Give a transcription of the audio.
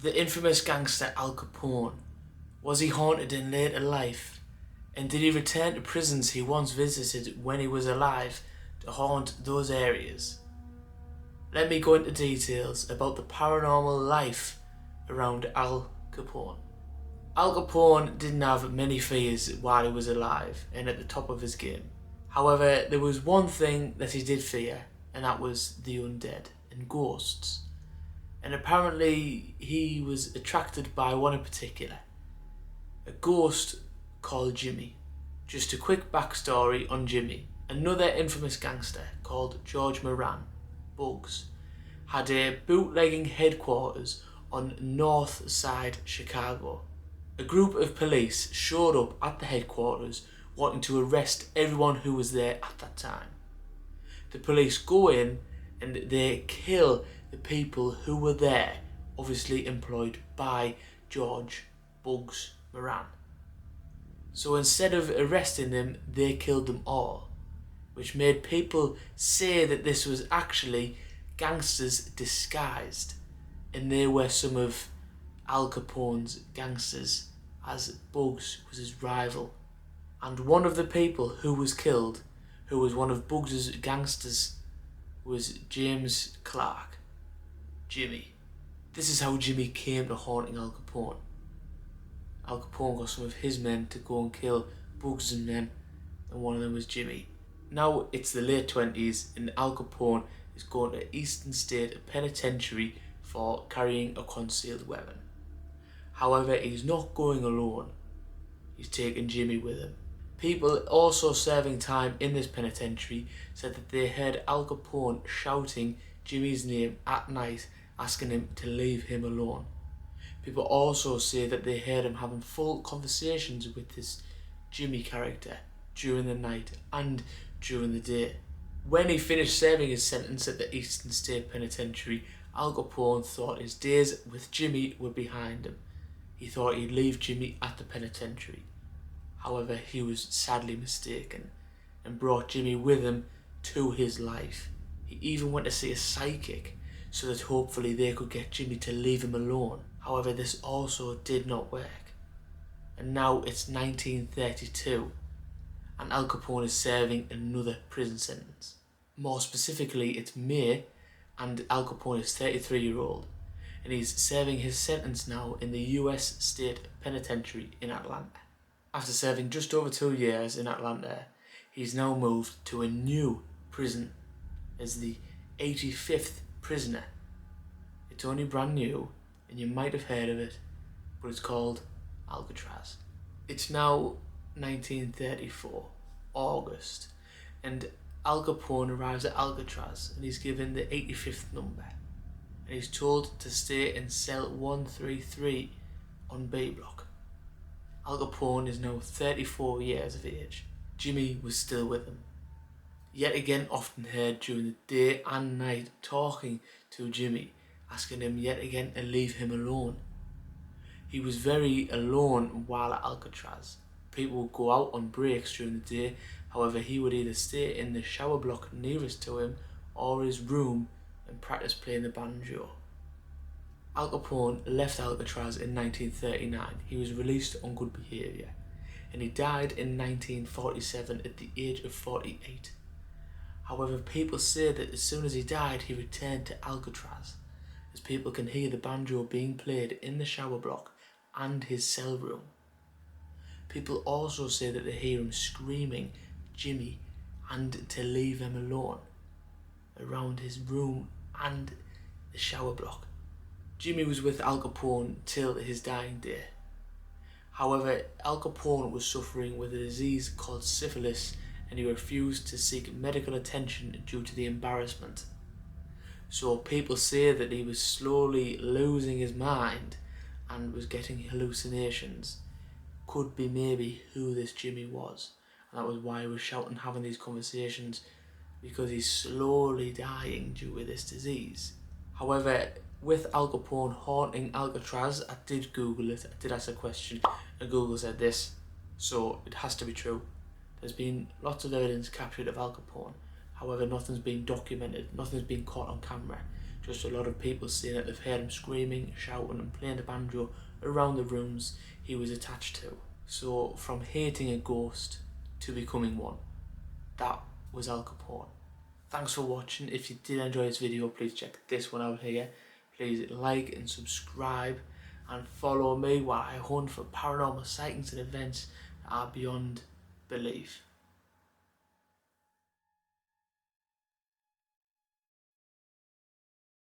The infamous gangster Al Capone. Was he haunted in later life? And did he return to prisons he once visited when he was alive to haunt those areas? Let me go into details about the paranormal life around Al Capone. Al Capone didn't have many fears while he was alive and at the top of his game. However, there was one thing that he did fear, and that was the undead and ghosts. And apparently he was attracted by one in particular, a ghost called Jimmy. Just a quick backstory on Jimmy. Another infamous gangster called George Moran, Bugs, had a bootlegging headquarters on North Side Chicago. A group of police showed up at the headquarters wanting to arrest everyone who was there at that time. The police go in and they kill the people who were there, obviously employed by George Bugs Moran. So instead of arresting them, they killed them all, which made people say that this was actually gangsters disguised, and they were some of Al Capone's gangsters, as Bugs was his rival. And one of the people who was killed, who was one of Bugs's gangsters, was James Clark, Jimmy. This is how Jimmy came to haunting Al Capone. Al Capone got some of his men to go and kill Bugs' men, and one of them was Jimmy. Now it's the late 20s and Al Capone is going to Eastern State Penitentiary for carrying a concealed weapon. However, he's not going alone. He's taking Jimmy with him. People also serving time in this penitentiary said that they heard Al Capone shouting Jimmy's name at night, asking him to leave him alone. People also say that they heard him having full conversations with this Jimmy character during the night and during the day. When he finished serving his sentence at the Eastern State Penitentiary, Al Capone thought his days with Jimmy were behind him. He thought he'd leave Jimmy at the penitentiary. However, he was sadly mistaken and brought Jimmy with him to his life. He even went to see a psychic so that hopefully they could get Jimmy to leave him alone. However, this also did not work. And now it's 1932 and Al Capone is serving another prison sentence. More specifically, it's May and Al Capone is 33-year-old and he's serving his sentence now in the US State Penitentiary in Atlanta. After serving just over 2 years in Atlanta, he's now moved to a new prison as the 85th prisoner. It's only brand new and you might have heard of it, but it's called Alcatraz. It's now 1934, August, and Al Capone arrives at Alcatraz and he's given the 85th number and he's told to stay in cell 133 on B block. Al Capone is now 34 years of age. Jimmy was still with him. Yet again often heard during the day and night talking to Jimmy, asking him yet again to leave him alone. He was very alone while at Alcatraz. People would go out on breaks during the day, however he would either stay in the shower block nearest to him or his room and practice playing the banjo. Al Capone left Alcatraz in 1939. He was released on good behaviour and he died in 1947 at the age of 48. However, people say that as soon as he died, he returned to Alcatraz, as people can hear the banjo being played in the shower block and his cell room. People also say that they hear him screaming Jimmy and to leave him alone around his room and the shower block. Jimmy was with Al Capone till his dying day. However, Al Capone was suffering with a disease called syphilis and he refused to seek medical attention due to the embarrassment. So people say that he was slowly losing his mind and was getting hallucinations. Could be maybe who this Jimmy was, and that was why he was shouting, having these conversations, because he's slowly dying due to this disease. However, with Al Capone haunting Alcatraz, I did Google it, I did ask a question, and Google said this, so it has to be true. There's been lots of evidence captured of Al Capone, however nothing's been documented, nothing's been caught on camera Just a lot of people saying that they've heard him screaming, shouting and playing the banjo around the rooms he was attached to. So from hating a ghost to becoming one, that was Al Capone. Thanks for watching. If you did enjoy this video, please check this one out here. Please like and subscribe and follow me while I hunt for paranormal sightings and events that are beyond belief.